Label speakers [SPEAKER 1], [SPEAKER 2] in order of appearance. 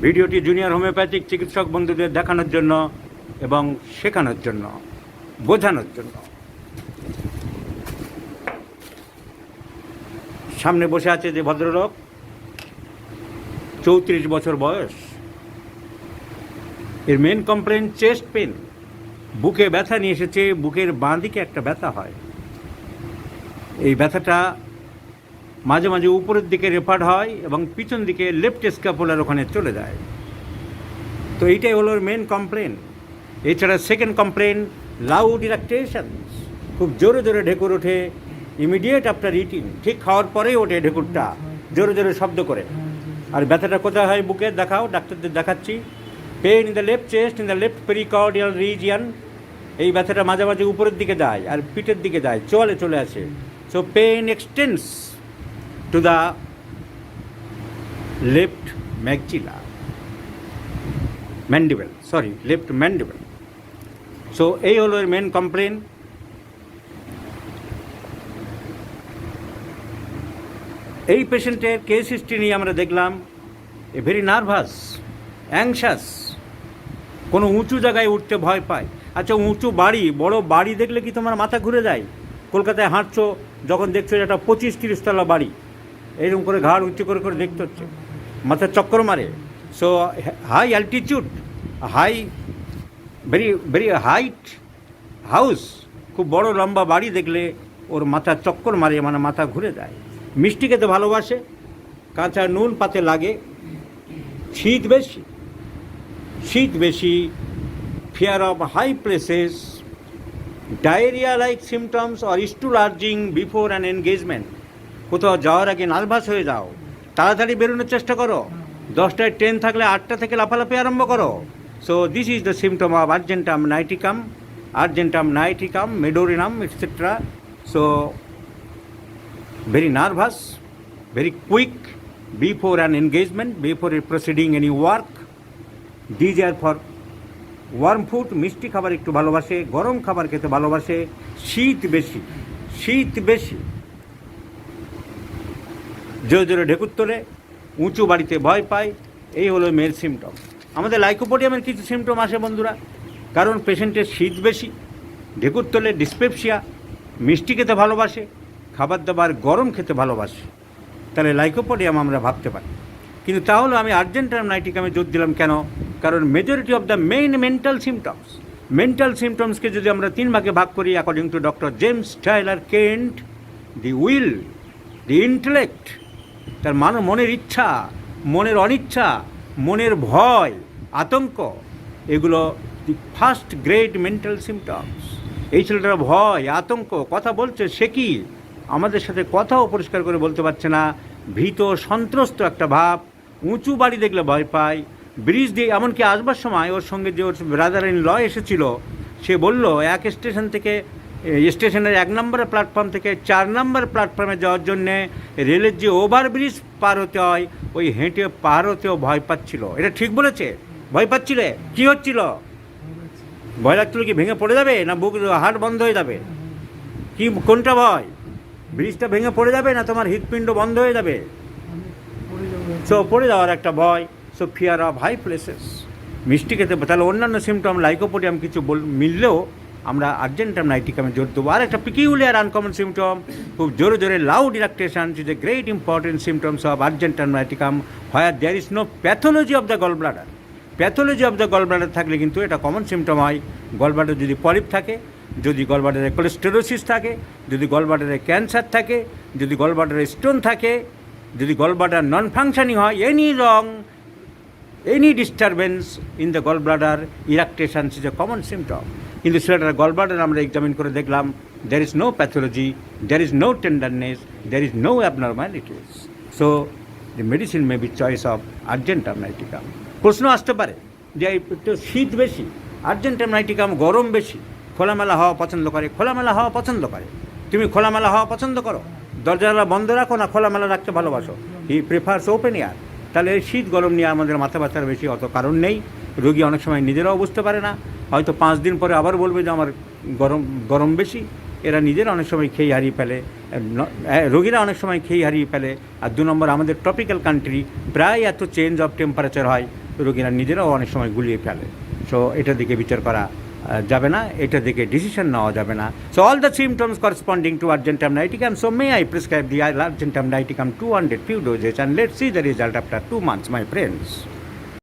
[SPEAKER 1] ভিডিওটি junior homeopathic চিকিৎসক বন্ধুদের দেখানোর জন্য এবং শেখানোর জন্য, বোঝানোর জন্য। সামনে বসে আছে যে ভদ্রলোক, 34 বছর বয়স। এর মেন কমপ্লেন চেস্ট পেন, বুকে ব্যথা নিয়ে এসেছে। বুকের বাঁ দিকে একটা ব্যথা হয়, এই ব্যথাটা মাঝে মাঝে উপরের দিকে রেফার হয় এবং পিছন দিকে লেফট স্ক্যাপুলার ওখানে চলে যায়। তো এইটাই হলো মেন কমপ্লেন। এছাড়া সেকেন্ড কমপ্লেন লাউড ইরাকটেশন, খুব জোরে জোরে ঢেকুর ওঠে ইমিডিয়েট আফটার ইটিং, ঠিক খাওয়ার পরেই ওঠে ঢেকুরটা জোরে জোরে শব্দ করে। আর ব্যথাটা কোথায় হয়? বুকে। দেখাও, ডাক্তারদের দেখাচ্ছি। Pain in the left chest, in the left pericardial region. এই ব্যথাটা মাঝে মাঝে উপরের দিকে যায় আর পিঠের দিকে যায়, চলে চলে আসে। So pain extends to the left maxilla mandible, left mandible. So এই হলো এর মেন কমপ্লেন। এই পেশেন্টের কেস হিস্ট্রি নিয়ে আমরা দেখলাম এ ভেরি নার্ভাস, অ্যাংশাস, কোনো উঁচু জায়গায় উঠতে ভয় পায়। আচ্ছা, উঁচু বাড়ি, বড় বাড়ি দেখলে কি তোমার মাথা ঘুরে যায়? কলকাতায় হাঁটছো, যখন দেখছো একটা 25-30 তলা বাড়ি, এইরকম করে ঘাড় উঁচু করে করে দেখতে হচ্ছে, মাথা চক্কর মারে। So high altitude, very height house, খুব বড় লম্বা বাড়ি দেখলে ওর মাথা চক্কর মারে, মানে মাথা ঘুরে যায়। মিষ্টি খেতে ভালোবাসে, কাঁচা নুন পাতে লাগে। শীত বেশি, fear of high places, diarrhea-like symptoms or stool urging before an engagement. কোথাও যাওয়ার আগে নার্ভাস হয়ে যাও, তাড়াতাড়ি বেরোনোর চেষ্টা করো। 10টায় ট্রেন থাকলে 8টা থেকে লাফালাফি আরম্ভ করো। So this is the symptom of argentum niticum, medorinum, etc. So very nervous, very quick before an engagement, before proceeding any work. Desire for warm food, মিষ্টি খাবার একটু ভালোবাসে, গরম খাবার খেতে ভালোবাসে। শীত বেশি, জোরে জোরে ঢেকুর তোলে, উঁচু বাড়িতে ভয় পায়। এই হলো মেয়ের সিমটম। আমাদের লাইকোপোডিয়ামের কিছু সিমটম আসে বন্ধুরা, কারণ পেশেন্টের শীত বেশি, ঢেকুর তোলে, ডিসপেপসিয়া, মিষ্টি খেতে ভালোবাসে, খাবার দাবার গরম খেতে ভালোবাসে, তাহলে লাইকোপোডিয়াম আমরা ভাবতে পারি। কিন্তু তাহলে আমি আর্জেন্টাম নাইটিকামে জোর দিলাম কেন? কারণ majority of the main mental সিমটমসকে যদি আমরা 3 ভাগে ভাগ করি, according to doctor James Tyler Kent, the will, the intellect, তার মনের ইচ্ছা, মনের অনিচ্ছা, মনের ভয়, আতঙ্ক, এগুলো the first grade mental symptoms. এই ছেলেটার ভয়, আতঙ্ক, কথা বলছে সে কি আমাদের সাথে কথাও পরিষ্কার করে বলতে পারছে না, ভীত সন্ত্রস্ত একটা ভাব, উঁচু বাড়ি দেখলে ভয় পায়, ব্রিজ দিয়ে, এমনকি আসবার সময় ওর সঙ্গে যে ওর ব্রাদার ইন ল এসেছিল, সে বলল এক স্টেশন থেকে, স্টেশনের 1 নম্বরের প্ল্যাটফর্ম থেকে 4 নম্বর প্ল্যাটফর্মে যাওয়ার জন্যে রেলের যে ওভারব্রিজ পার হতে হয়, ওই হেঁটে পার হতেও ভয় পাচ্ছিল। এটা ঠিক বলেছে? ভয় পাচ্ছিলে? কী হচ্ছিল? ভয় লাগছিল কি ভেঙে পড়ে যাবে, না বুক হার্ট বন্ধ হয়ে যাবে? কি, কোনটা ভয়? ব্রিজটা ভেঙে পড়ে যাবে না তোমার হৃৎপিণ্ড বন্ধ হয়ে যাবে? সো পড়ে যাওয়ার একটা ভয়। So fear of high places, মিষ্টি খেতে। তাহলে অন্যান্য সিমটম লাইকোপোডিয়াম কিছু মিললেও আমরা আর্জেন্টাম নাইটিকামে জোর দেবো। আর একটা পিকিউলিয়ার আনকমন সিমটম, খুব জোরে জোরে loud eructation is a great important symptoms of argentum nitricum, where there is no pathology of the gall bladder. Pathology of the gall bladder থাকলে কিন্তু এটা কমন সিমটম হয়। গল ব্লাডার যদি polyp থাকে, যদি গল ব্লাডারে কোলেস্টেরোসিস থাকে, যদি গল ব্লাডারে ক্যান্সার থাকে, যদি গল ব্লাডারে স্টোন থাকে, যদি গল ব্লাডার নন ফাংশনিং হয়, any disturbance in the gallbladder, eructation is a common symptom. কিন্তু সেটার gallbladder আমরা এক্সামিন করে দেখলাম, there is no pathology, there is no tenderness, there is no abnormalities. So the medicine may be choice of argentum niticum. প্রশ্ন আসতে পারে যে একটু শীত বেশি, আর্জেন্টাম নাইটিকাম গরম বেশি, খোলামেলা হওয়া পছন্দ করে। তুমি খোলামেলা হওয়া পছন্দ করো? দরজাটা বন্ধ রাখো না খোলামেলা রাখতে ভালোবাসো? He prefers open air. তাহলে শীত গরম নিয়ে আমাদের মাথা ব্যথার বেশি অত কারণ নেই। রোগী অনেক সময় নিজেরাও বুঝতে পারে না, হয়তো 5 দিন পরে আবার বলবে যে আমার গরম বেশি। এরা নিজেরা অনেক সময় খেয়ে হারিয়ে ফেলে, রোগীরা অনেক সময় খেয়ে হারিয়ে ফেলে। আর 2 নম্বর, আমাদের ট্রপিক্যাল কান্ট্রি, প্রায় এত চেঞ্জ অফ টেম্পারেচার হয়, রোগীরা নিজেরাও অনেক সময় গুলিয়ে ফেলে। সো এটার দিকে বিচার করা যাবে না, এটার দিকে ডিসিশন নেওয়া যাবে না। So all the symptoms corresponding to argentum nitricum, so may I prescribe the argentum nitricum 200 few doses and let's see the result after 2 months, my friends.